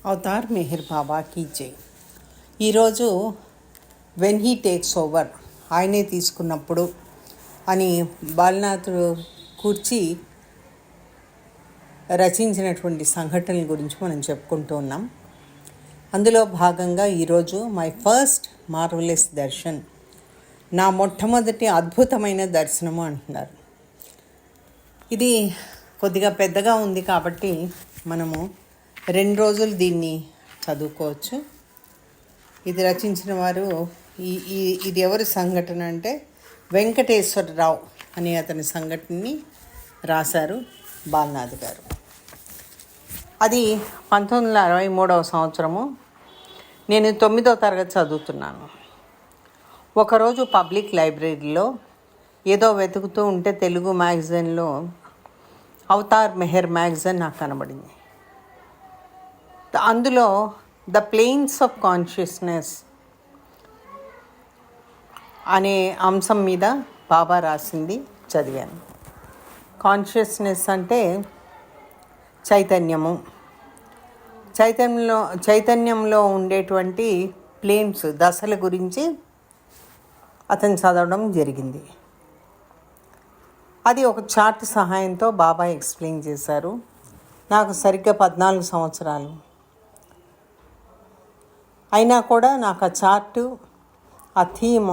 Avatar Meher బాబా key జై. ఈరోజు when he takes over, ఆయనే తీసుకున్నప్పుడు అని బాలనాథుడు కూర్చి రచించినటువంటి సంఘటనల గురించి మనం చెప్పుకుంటూ ఉన్నాం. అందులో భాగంగా ఈరోజు మై ఫస్ట్ మార్వలెస్ దర్శన్, నా మొట్టమొదటి అద్భుతమైన దర్శనము అంటున్నారు. ఇది కొద్దిగా పెద్దగా ఉంది కాబట్టి మనము 2 రోజులు దీన్ని చదువుకోవచ్చు. ఇది రచించిన వారు ఇది ఎవరి సంఘటన అంటే వెంకటేశ్వరరావు అనే అతని సంఘటనని రాశారు బాలనాథ్ గారు. అది 1963వ సంవత్సరము. నేను 9వ తరగతి చదువుతున్నాను. ఒకరోజు పబ్లిక్ లైబ్రరీలో ఏదో వెతుకుతూ ఉంటే తెలుగు మ్యాగజైన్లో అవతార్ మెహర్ మ్యాగజైన్ నాకు కనబడింది. అందులో ద ప్లేన్స్ ఆఫ్ కాన్షియస్నెస్ అనే అంశం మీద బాబా రాసింది చదివాను. కాన్షియస్నెస్ అంటే చైతన్యంలో ఉండేటువంటి ప్లేన్స్, దశల గురించి అతను చదవడం జరిగింది. అది ఒక చార్ట్ సహాయంతో బాబా ఎక్స్ప్లెయిన్ చేశారు. నాకు సరిగ్గా 14 సంవత్సరాలు అయినా కూడా నాకు ఆ చార్టు, ఆ థీమ్,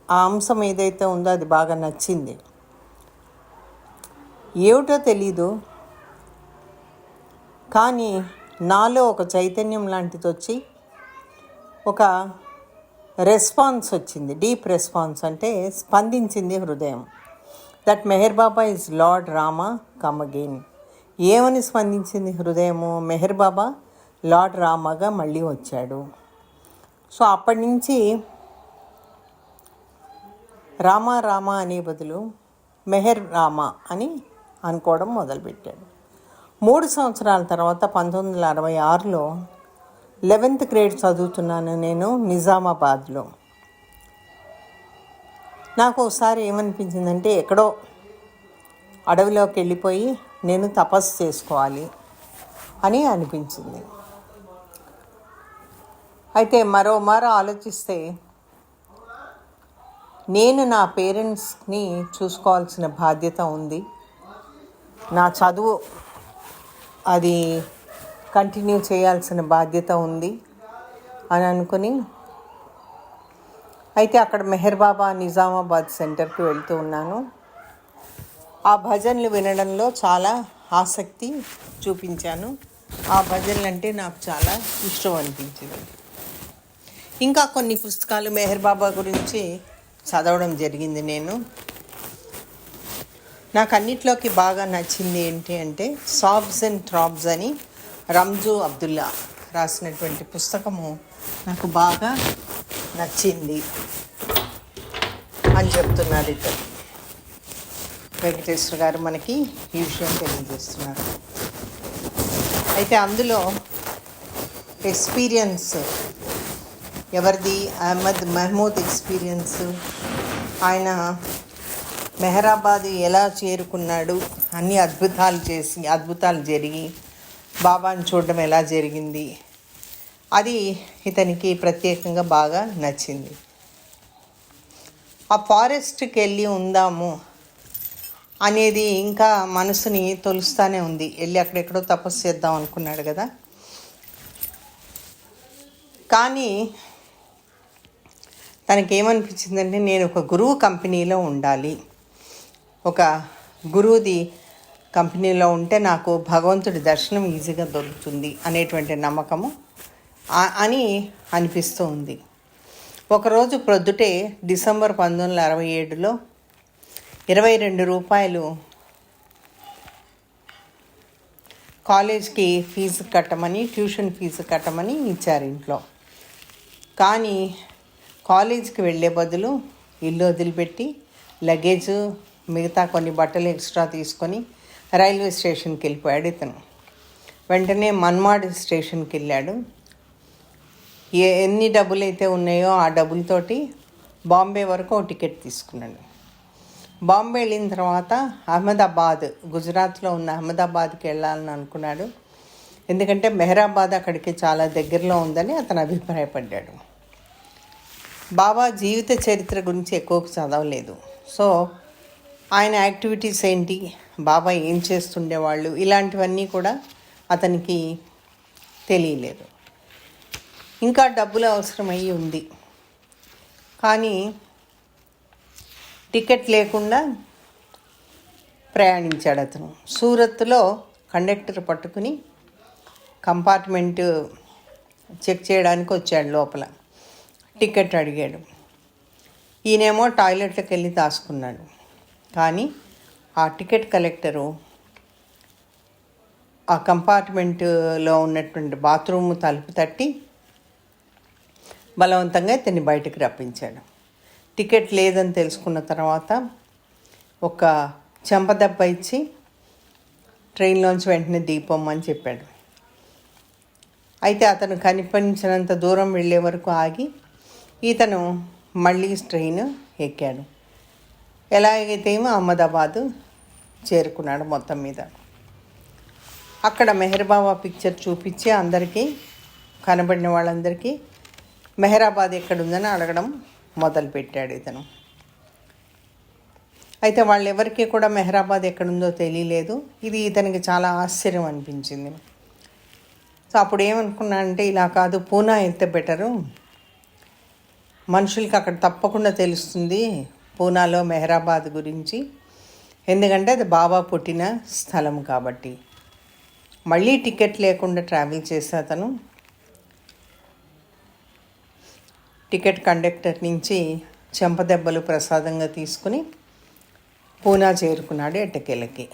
ఆ అంశం ఏదైతే ఉందో అది బాగా నచ్చింది. ఏమిటో తెలీదు, కానీ నాలో ఒక చైతన్యం లాంటిది వచ్చి ఒక రెస్పాన్స్ వచ్చింది. డీప్ రెస్పాన్స్ అంటే స్పందించింది హృదయం. That Meher Baba is lord Rama come again. ఏమని స్పందించింది హృదయము? మెహర్ బాబా లార్డ్ రామాగా మళ్ళీ వచ్చాడు. సో అప్పటి నుంచి రామా రామా అనే బదులు మెహర్ రామా అని అనుకోవడం మొదలుపెట్టాడు. 3 సంవత్సరాల తర్వాత 1966లో 11th గ్రేడ్ చదువుతున్నాను నేను నిజామాబాద్లో. నాకు ఒకసారి ఏమనిపించిందంటే ఎక్కడో అడవిలోకి వెళ్ళిపోయి నేను తపస్సు చేసుకోవాలి అని అనిపించింది. అయితే మరోమారు ఆలోచిస్తే నేను నా పేరెంట్స్ని చూసుకోవాల్సిన బాధ్యత ఉంది, నా చదువు అది కంటిన్యూ చేయాల్సిన బాధ్యత ఉంది అని అనుకుని, అయితే అక్కడ మెహర్ బాబా నిజామాబాద్ సెంటర్కి వెళ్తూ ఉన్నాను. ఆ భజనలు వినడంలో చాలా ఆసక్తి చూపించాను. ఆ భజనలు అంటే నాకు చాలా ఇష్టం అనిపించింది. ఇంకా కొన్ని పుస్తకాలు మెహర్ బాబా గురించి చదవడం జరిగింది. నాకు అన్నిట్లోకి బాగా నచ్చింది ఏంటి అంటే సాబ్స్ అండ్ ట్రాబ్స్ అని రంజు అబ్దుల్లా రాసినటువంటి పుస్తకము నాకు బాగా నచ్చింది అని చెప్తున్నారు ఇద్దరు. వెంకటేశ్వర గారు మనకి ఈ విషయం తెలియజేస్తున్నారు. అయితే అందులో ఎక్స్పీరియన్స్ ఎవరిది? అహ్మద్ మహమూద్ ఎక్స్పీరియన్స్. ఆయన మెహరాబాద్ ఎలా చేరుకున్నాడు, అన్ని అద్భుతాలు జరిగి బాబాని చూడడం ఎలా జరిగింది, అది ఇతనికి ప్రత్యేకంగా బాగా నచ్చింది. ఆ ఫారెస్ట్కి వెళ్ళి ఉందాము అనేది ఇంకా మనసుని తొలుస్తూనే ఉంది. వెళ్ళి అక్కడెక్కడో తపస్సు చేద్దాం అనుకున్నాడు కదా. కానీ తనకేమనిపించిందంటే నేను ఒక గురువు కంపెనీలో ఉండాలి, ఒక గురువుది కంపెనీలో ఉంటే నాకు భగవంతుడి దర్శనం ఈజీగా దొరుకుతుంది అనేటువంటి నమ్మకము అని అనిపిస్తూ ఉంది. ఒకరోజు ప్రొద్దుటే డిసెంబర్ 1967లో 22 రూపాయలు కాలేజ్కి ఫీజు కట్టమని, ట్యూషన్ ఫీజు కట్టమని ఇచ్చారు ఇంట్లో. కానీ కాలేజీకి వెళ్ళే బదులు ఇల్లు వదిలిపెట్టి లగేజ్, మిగతా కొన్ని బట్టలు ఎక్స్ట్రా తీసుకొని రైల్వే స్టేషన్కి వెళ్ళిపోయాడు ఇతను. వెంటనే మన్మాడ్ స్టేషన్కి వెళ్ళాడు. ఎన్ని డబ్బులు అయితే ఉన్నాయో ఆ డబ్బులతోటి బాంబే వరకు ఒక టికెట్ తీసుకున్నాడు. బాంబే వెళ్ళిన తర్వాత అహ్మదాబాద్, గుజరాత్లో ఉన్న అహ్మదాబాద్కి వెళ్ళాలని అనుకున్నాడు. ఎందుకంటే మెహరాబాద్ అక్కడికి చాలా దగ్గరలో ఉందని అతను అభిప్రాయపడ్డాడు. బాబా జీవిత చరిత్ర గురించి ఎక్కువ చదవలేదు. సో ఆయన యాక్టివిటీస్ ఏంటి, బాబా ఏం చేస్తుండేవాళ్ళు, ఇలాంటివన్నీ కూడా అతనికి తెలియలేదు. ఇంకా డబ్బులు అవసరమయ్యి ఉంది, కానీ టికెట్ లేకుండా ప్రయాణించాడు అతను. సూరత్లో కండక్టర్ పట్టుకుని కంపార్ట్మెంట్ చెక్ చేయడానికి వచ్చాడు. లోపల టికెట్ అడిగాడు. ఈయనేమో టాయిలెట్లోకి వెళ్ళి దాచుకున్నాడు. కానీ ఆ టికెట్ కలెక్టరు ఆ కంపార్ట్మెంట్లో ఉన్నటువంటి బాత్రూమ్ తలుపు తట్టి బలవంతంగా ఇతన్ని బయటకు రప్పించాడు. టికెట్ లేదని తెలుసుకున్న తర్వాత ఒక చెంపదెబ్బ ఇచ్చి ట్రైన్లోంచి వెంటనే దిగిపోమ్మని చెప్పాడు. అయితే అతను కనిపించినంత దూరం వెళ్ళే వరకు ఆగి ఇతను మళ్ళీ ట్రైన్ ఎక్కాడు. ఎలాగైతే ఏమో అహ్మదాబాదు చేరుకున్నాడు. మొత్తం మీద అక్కడ మెహర్ బాబా పిక్చర్ చూపించి అందరికీ, కనబడిన వాళ్ళందరికీ మెహరాబాద్ ఎక్కడుందని అడగడం మొదలుపెట్టాడు ఇతను. అయితే వాళ్ళెవరికి కూడా మెహరాబాద్ ఎక్కడుందో తెలియలేదు. ఇది ఇతనికి చాలా ఆశ్చర్యం అనిపించింది. సో అప్పుడు ఏమనుకున్నా అంటే, ఇలా కాదు, పూనా అయితే బెటరు, మనుషులకి అక్కడ తప్పకుండా తెలుస్తుంది పూనాలో మెహరాబాద్ గురించి, ఎందుకంటే అది బాబా పుట్టిన స్థలం కాబట్టి. మళ్ళీ టికెట్ లేకుండా ట్రావెల్ చేసే అతను టికెట్ కండక్టర్ నుంచి చెంపదెబ్బలు ప్రసాదంగా తీసుకుని పూనా చేరుకున్నాడు ఎట్టకేలకి.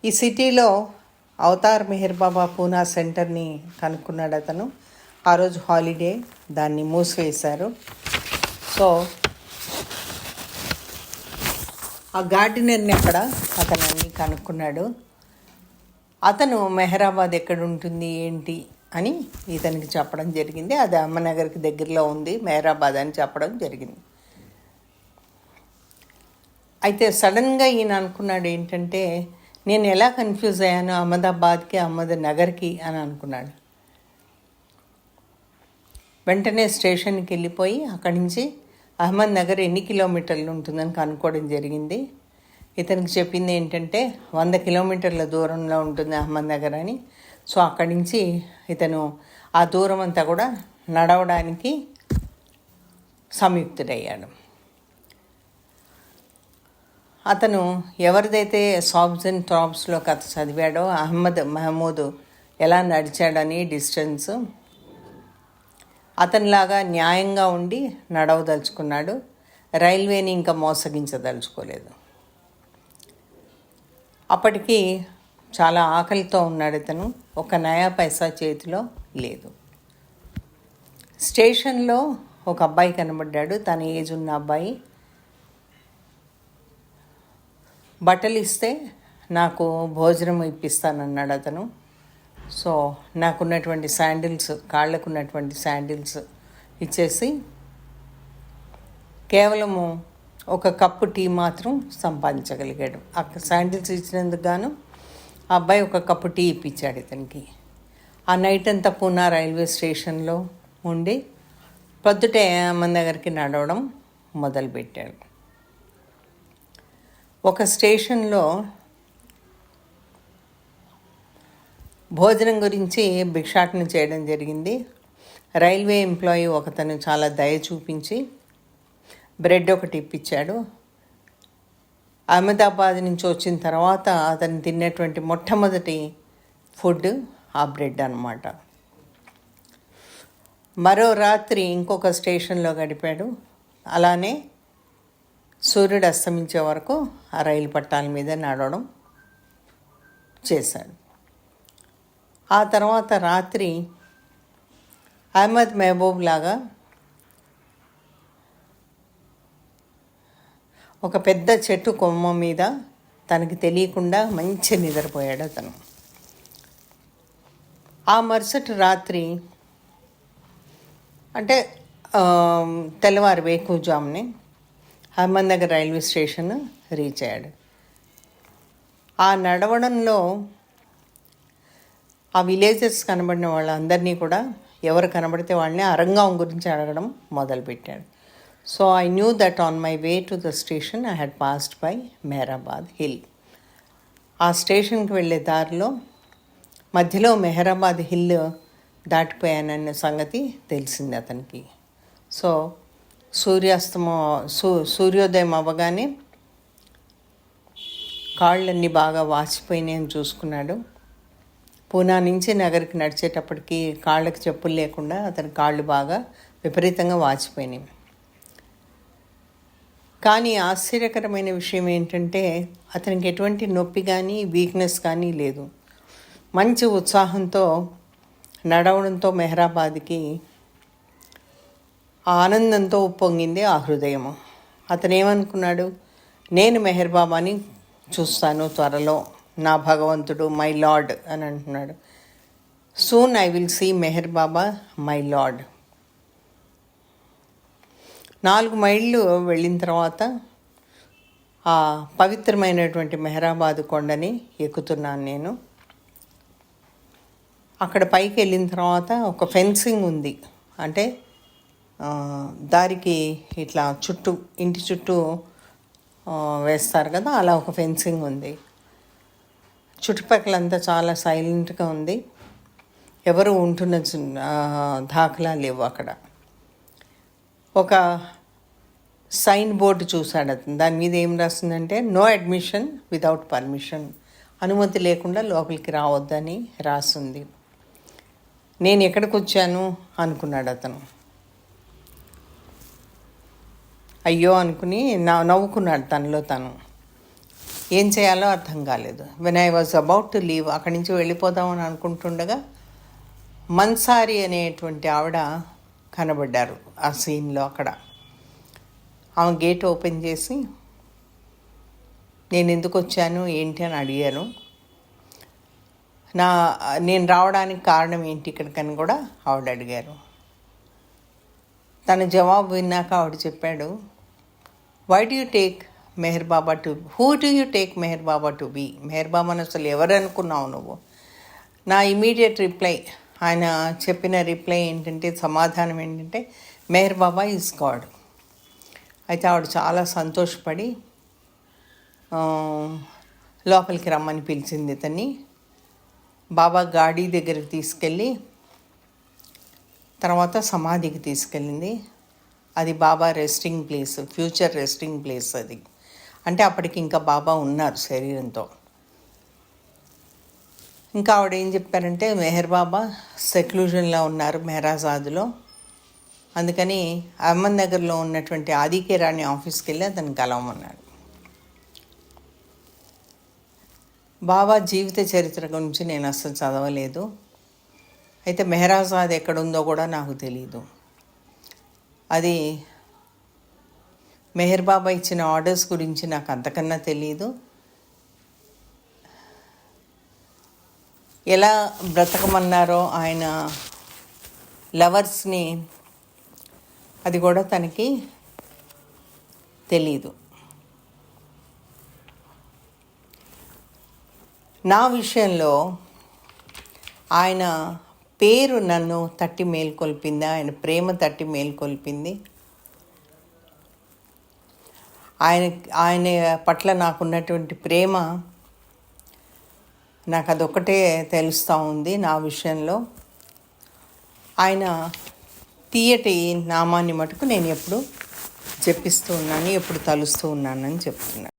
ఈ సిటీలో అవతార్ మెహర్ బాబా పూనా సెంటర్ని కనుక్కున్నాడు అతను. ఆ రోజు హాలిడే, దాన్ని మూసివేశారు. సో ఆ గార్డెనర్ని అక్కడ అతను అన్నీ కనుక్కున్నాడు. అతను మెహరాబాద్ ఎక్కడ ఉంటుంది ఏంటి అని ఇతనికి చెప్పడం జరిగింది. అది అహ్మద్నగర్కి దగ్గరలో ఉంది మెహరాబాద్ అని చెప్పడం జరిగింది. అయితే సడన్గా ఈయన అనుకున్నాడు ఏంటంటే, నేను ఎలా కన్ఫ్యూజ్ అయ్యాను అహ్మదాబాద్కి అహ్మద్నగర్కి అని అనుకున్నాడు. వెంటనే స్టేషన్కి వెళ్ళిపోయి అక్కడి నుంచి అహ్మద్నగర్ ఎన్ని కిలోమీటర్లు ఉంటుందని కనుక్కోవడం జరిగింది. ఇతనికి చెప్పింది ఏంటంటే 100 కిలోమీటర్ల దూరంలో ఉంటుంది అహ్మద్నగర్ అని. సో అక్కడి నుంచి ఇతను ఆ దూరం అంతా కూడా నడవడానికి సంయుక్తుడయ్యాడు. అతను ఎవరిదైతే సాబ్స్ అండ్ టాప్స్లో కథ చదివాడో, అహ్మద్ మహమూద్ ఎలా నడిచాడని డిస్టెన్స్, అతనిలాగా న్యాయంగా ఉండి నడవదలుచుకున్నాడు. రైల్వేని ఇంకా మోసగించదలుచుకోలేదు. అప్పటికి చాలా ఆకలితో ఉన్నాడు ఇతను. ఒక నయా పైసా చేతిలో లేదు. స్టేషన్లో ఒక అబ్బాయి కనబడ్డాడు, తన ఏజ్ ఉన్న అబ్బాయి. బట్టలు ఇస్తే నాకు భోజనం ఇప్పిస్తానన్నాడు అతను. సో నాకున్నటువంటి శాండిల్స్, కాళ్ళకున్నటువంటి శాండిల్స్ ఇచ్చేసి కేవలము ఒక కప్పు టీ మాత్రం సంపాదించగలిగాడు. ఆ శాండిల్స్ ఇచ్చినందుకు గాను ఆ అబ్బాయి ఒక కప్పు టీ ఇప్పించాడు ఇతనికి. ఆ నైట్ అంతా పూనా రైల్వే స్టేషన్లో ఉండి పొద్దుటే అహ్మద్నగర్కి నడవడం మొదలుపెట్టాడు. ఒక స్టేషన్లో భోజనం గురించి భిక్షాటన చేయడం జరిగింది. రైల్వే ఎంప్లాయీ ఒకతను చాలా దయ చూపించి బ్రెడ్ ఒకటి ఇప్పించాడు. అహ్మదాబాద్ నుంచి వచ్చిన తర్వాత అతను తిన్నటువంటి మొట్టమొదటి ఫుడ్ ఆ బ్రెడ్ అన్నమాట. మరో రాత్రి ఇంకొక స్టేషన్లో గడిపాడు. అలానే సూర్యుడు అస్తమించే వరకు ఆ రైలు పట్టాల మీద నడవడం చేశాడు. ఆ తర్వాత రాత్రి అహ్మద్ మహబూబ్ లాగా ఒక పెద్ద చెట్టు కొమ్మ మీద తనకి తెలియకుండా మంచి నిద్రపోయాడు అతను. ఆ మరుసటి రాత్రి అంటే తెల్లవారు వేకువజామునే అహ్మద్నగర్ రైల్వే స్టేషన్ రీచ్ అయ్యాడు. ఆ నడవడంలో ఆ విలేజెస్ కనబడిన వాళ్ళందరినీ కూడా ఎవరు కనబడితే వాళ్ళని అరంగాం గురించి అడగడం మొదలుపెట్టాడు. So I knew that on my way to the station I had passed by Mehrabad hill. ఆ స్టేషన్కి వెళ్ళే దారిలో మధ్యలో మెహరాబాద్ హిల్ దాటిపోయానన్న సంగతి తెలిసింది అతనికి. సో సూర్యోదయం అవ్వగానే కాళ్ళన్నీ బాగా వాచిపోయినాయని చూసుకున్నాడు. పూనా నుంచి నగర్కి నడిచేటప్పటికి కాళ్ళకి చెప్పులు లేకుండా అతని కాళ్ళు బాగా విపరీతంగా వాచిపోయినాయి. కానీ ఆశ్చర్యకరమైన విషయం ఏంటంటే అతనికి ఎటువంటి నొప్పి కానీ వీక్నెస్ కానీ లేదు. మంచి ఉత్సాహంతో నడవడంతో మెహరాబాద్కి ఆనందంతో ఉప్పొంగింది ఆ హృదయము. అతను ఏమనుకున్నాడు, నేను మెహర్ బాబాని చూస్తాను త్వరలో, నా భగవంతుడు, మై లార్డ్ అని అంటున్నాడు. Soon I will see Meher Baba my lord. 4 మైళ్ళు వెళ్ళిన తర్వాత ఆ పవిత్రమైనటువంటి మెహరాబాద్ కొండని ఎక్కుతున్నాను నేను. అక్కడ పైకి వెళ్ళిన తర్వాత ఒక ఫెన్సింగ్ ఉంది, అంటే దారికి ఇట్లా చుట్టూ ఇంటి చుట్టూ వేస్తారు కదా, అలా ఒక ఫెన్సింగ్ ఉంది. చుట్టుపక్కలంతా చాలా సైలెంట్గా ఉంది, ఎవరు ఉంటున్న దాఖలా లేవు. అక్కడ ఒక సైన్ బోర్డు చూశాడు అతను. దాని మీద ఏం రాస్తుందంటే నో అడ్మిషన్ వితౌట్ పర్మిషన్, అనుమతి లేకుండా లోపలికి రావద్దని రాస్తుంది. నేను ఎక్కడికి వచ్చాను అనుకున్నాడు అతను. అయ్యో అనుకుని నవ్వుకున్నాడు తనలో తను. ఏం చేయాలో అర్థం కాలేదు. When I was about to leave, అక్కడి నుంచి వెళ్ళిపోదామని అనుకుంటుండగా మన్సారి అనేటువంటి ఆవిడ కనబడ్డారు ఆ సీన్లో. అక్కడ ఆమె గేట్ ఓపెన్ చేసి నేను ఎందుకు వచ్చాను ఏంటి అని అడిగారు. నేను రావడానికి కారణం ఏంటి ఇక్కడికని కూడా ఆవిడ అడిగారు. తన జవాబు విన్నాక ఆవిడ చెప్పాడు, why do you take Meher Baba to, who do you take Meher Baba to be, మెహర్ బాబాను అసలు ఎవరు అనుకున్నావు నువ్వు? నా ఇమీడియట్ రిప్లై, ఆయన చెప్పిన రిప్లై ఏంటంటే, సమాధానం ఏంటంటే, మెహర్ బాబా ఈజ్ గాడ్. అయితే ఆవిడ చాలా సంతోషపడి లోపలికి రమ్మని పిలిచింది ఇతన్ని. బాబా గాడి దగ్గరికి తీసుకెళ్ళి తర్వాత సమాధికి తీసుకెళ్ళింది. అది Baba resting place, future resting place అది. అంటే అప్పటికి ఇంకా బాబా ఉన్నారు శరీరంతో. ఇంకా ఆవిడ ఏం చెప్పారంటే, మెహర్ బాబా సెక్లూజన్లో ఉన్నారు మెహరాజాద్లో, అందుకని అహ్మద్నగర్లో ఉన్నటువంటి ఆదికే రాణి ఆఫీస్కి వెళ్ళి అతను కలవమన్నాడు. బాబా జీవిత చరిత్ర గురించి నేను అస్సలు చదవలేదు. అయితే మెహరాజాద్ ఎక్కడుందో కూడా నాకు తెలియదు. అది మెహర్ బాబా ఇచ్చిన ఆర్డర్స్ గురించి నాకు అంతకన్నా తెలియదు. ఎలా బ్రతకమన్నారో ఆయన లవర్స్ని, అది కూడా తనకి తెలీదు. నా విషయంలో ఆయన పేరు నన్ను తట్టి మేల్కొల్పింది, ఆయన ప్రేమ తట్టి మేల్కొల్పింది. ఆయన పట్ల నాకున్నటువంటి ప్రేమ నాకు అదొక్కటే తెలుస్తూ ఉంది నా విషయంలో. ఆయన తీయటి నామాన్ని మటుకు నేను ఎప్పుడు జపిస్తూ ఉన్నాను, ఎప్పుడు తలుస్తూ ఉన్నానని చెప్తున్నాను.